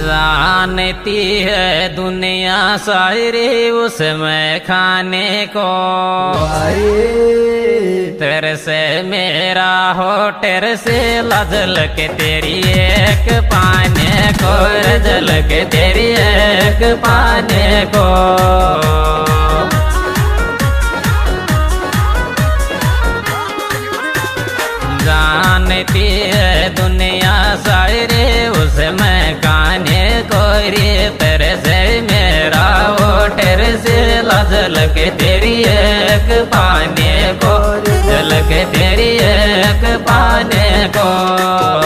जानती है दुनिया शायरी उसमें खाने को, तेरे से मेरा हो तेरे से लजल के तेरी एक पाने को, रजल के तेरी एक पाने को। जानती है दुनिया शायरी उसमें खाने को रे, तेरे से मेरा वो तेरे से लजल के तेरी एक पाने को, जल के तेरी एक पाने को।